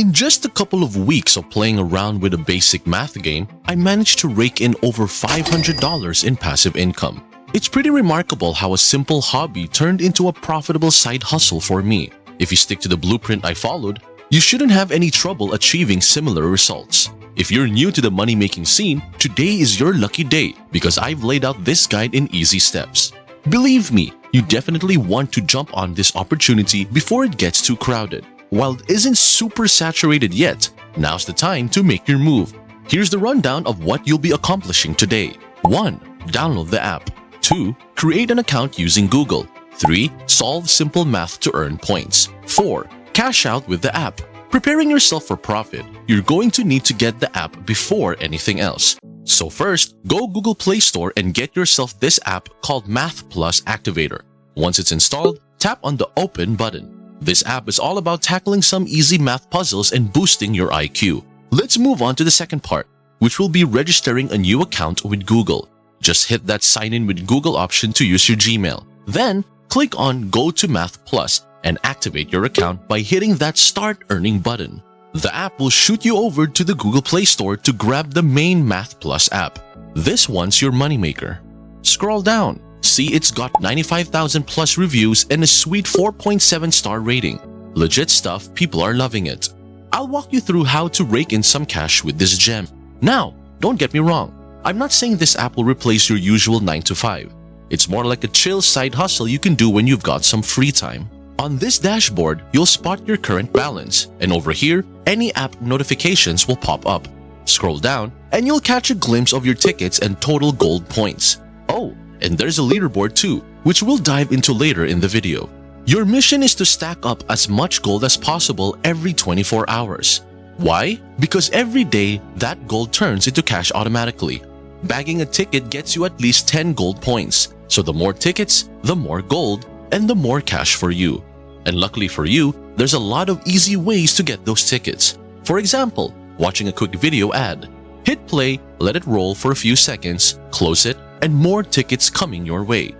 In just a couple of weeks of playing around with a basic math game, I managed to rake in over $500 in passive income. It's pretty remarkable how a simple hobby turned into a profitable side hustle for me. If you stick to the blueprint I followed, you shouldn't have any trouble achieving similar results. If you're new to the money-making scene, today is your lucky day because I've laid out this guide in easy steps. Believe me, you definitely want to jump on this opportunity before it gets too crowded. While it isn't super saturated yet, now's the time to make your move. Here's the rundown of what you'll be accomplishing today. 1. Download the app. 2. Create an account using Google. 3. Solve simple math to earn points. 4. Cash out with the app. Preparing yourself for profit, you're going to need to get the app before anything else. So first, go Google Play Store and get yourself this app called MathPlus Activator. Once it's installed, tap on the Open button. This app is all about tackling some easy math puzzles and boosting your IQ. Let's move on to the second part, which will be registering a new account with Google. Just hit that Sign In with Google option to use your Gmail. Then, click on Go to MathPlus and activate your account by hitting that Start Earning button. The app will shoot you over to the Google Play Store to grab the main MathPlus app. This one's your moneymaker. Scroll down. See, it's got 95,000 plus reviews and a sweet 4.7 star rating. Legit stuff, people are loving it. I'll walk you through how to rake in some cash with this gem. Now, don't get me wrong. I'm not saying this app will replace your usual 9 to 5. It's more like a chill side hustle you can do when you've got some free time. On this dashboard, you'll spot your current balance, and over here, any app notifications will pop up. Scroll down, and you'll catch a glimpse of your tickets and total gold points. Oh, and there's a leaderboard too, which we'll dive into later in the video. Your mission is to stack up as much gold as possible every 24 hours. Why? Because every day, that gold turns into cash automatically. Bagging a ticket gets you at least 10 gold points, so the more tickets, the more gold, and the more cash for you. And luckily for you, there's a lot of easy ways to get those tickets. For example, watching a quick video ad. Hit play, let it roll for a few seconds, close it, and more tickets coming your way.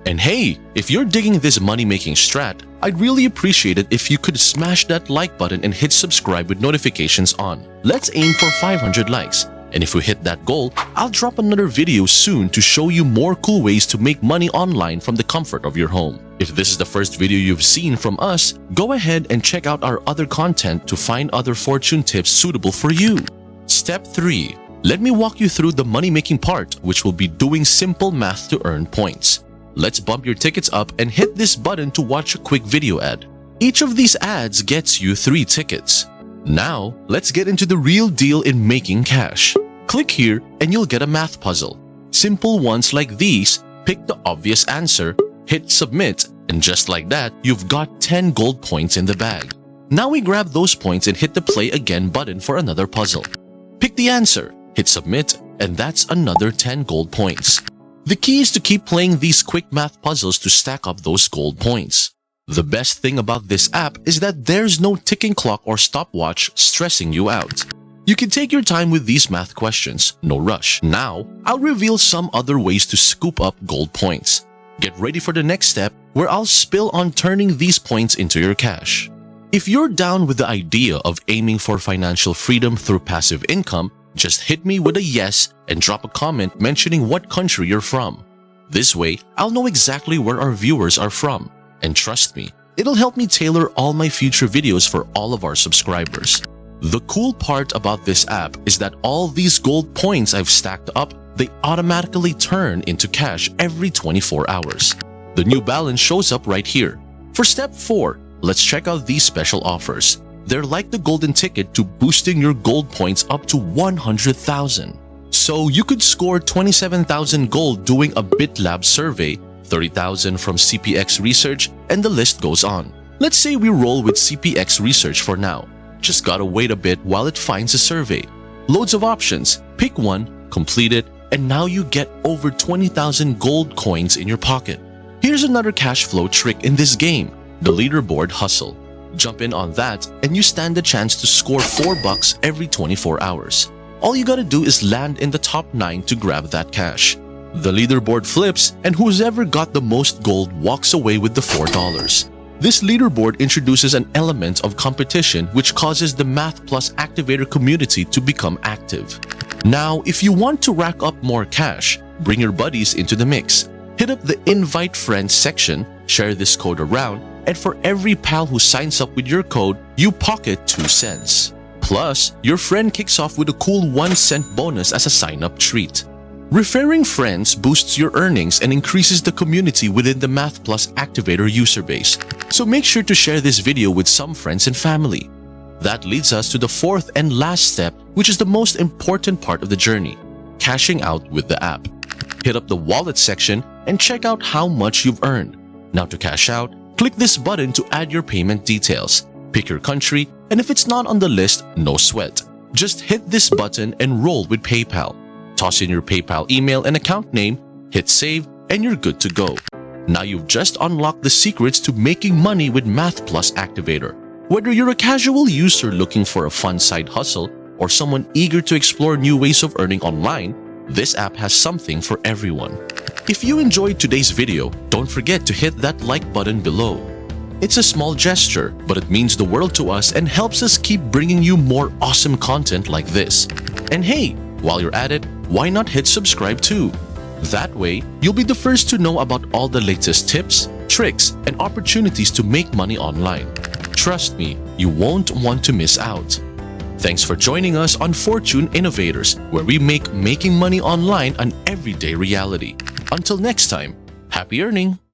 And hey, if you're digging this money-making strat, I'd really appreciate it if you could smash that like button and hit subscribe with notifications on. Let's aim for 500 likes. And if we hit that goal, I'll drop another video soon to show you more cool ways to make money online from the comfort of your home. If this is the first video you've seen from us, go ahead and check out our other content to find other fortune tips suitable for you. Step 3. Let me walk you through the money-making part, which will be doing simple math to earn points. Let's bump your tickets up and hit this button to watch a quick video ad. Each of these ads gets you 3 tickets. Now, let's get into the real deal in making cash. Click here and you'll get a math puzzle. Simple ones like these, pick the obvious answer, hit submit, and just like that, you've got 10 gold points in the bag. Now we grab those points and hit the play again button for another puzzle. Pick the answer, hit submit, and that's another 10 gold points. The key is to keep playing these quick math puzzles to stack up those gold points. The best thing about this app is that there's no ticking clock or stopwatch stressing you out. You can take your time with these math questions, no rush. Now, I'll reveal some other ways to scoop up gold points. Get ready for the next step where I'll spill on turning these points into your cash. If you're down with the idea of aiming for financial freedom through passive income, just hit me with a yes and drop a comment mentioning what country you're from. This way, I'll know exactly where our viewers are from. And trust me, it'll help me tailor all my future videos for all of our subscribers. The cool part about this app is that all these gold points I've stacked up, they automatically turn into cash every 24 hours. The new balance shows up right here. For step 4, let's check out these special offers. They're like the golden ticket to boosting your gold points up to 100,000. So you could score 27,000 gold doing a BitLab survey, 30,000 from CPX research, and the list goes on. Let's say we roll with CPX research for now. Just gotta wait a bit while it finds a survey. Loads of options. Pick one, complete it, and now you get over 20,000 gold coins in your pocket. Here's another cash flow trick in this game, the leaderboard hustle. Jump in on that and you stand a chance to score $4 every 24 hours. All you gotta do is land in the top 9 to grab that cash. The leaderboard flips and whoever got the most gold walks away with the $4. This leaderboard introduces an element of competition which causes the MathPlus Activator community to become active. Now, if you want to rack up more cash, bring your buddies into the mix. Hit up the Invite Friends section, share this code around, and for every pal who signs up with your code, you pocket 2 cents. Plus, your friend kicks off with a cool 1 cent bonus as a sign-up treat. Referring friends boosts your earnings and increases the community within the MathPlus Activator user base. So make sure to share this video with some friends and family. That leads us to the fourth and last step, which is the most important part of the journey: cashing out with the app. Hit up the wallet section and check out how much you've earned. Now to cash out, click this button to add your payment details. Pick your country, and if it's not on the list, no sweat. Just hit this button and roll with PayPal. Toss in your PayPal email and account name, hit save, and you're good to go. Now you've just unlocked the secrets to making money with MathPlus Activator. Whether you're a casual user looking for a fun side hustle or someone eager to explore new ways of earning online, this app has something for everyone. If you enjoyed today's video, don't forget to hit that like button below. It's a small gesture, but it means the world to us and helps us keep bringing you more awesome content like this. And hey, while you're at it, why not hit subscribe too? That way, you'll be the first to know about all the latest tips, tricks, and opportunities to make money online. Trust me, you won't want to miss out. Thanks for joining us on Fortune Innovators, where we make making money online an everyday reality. Until next time, happy earning!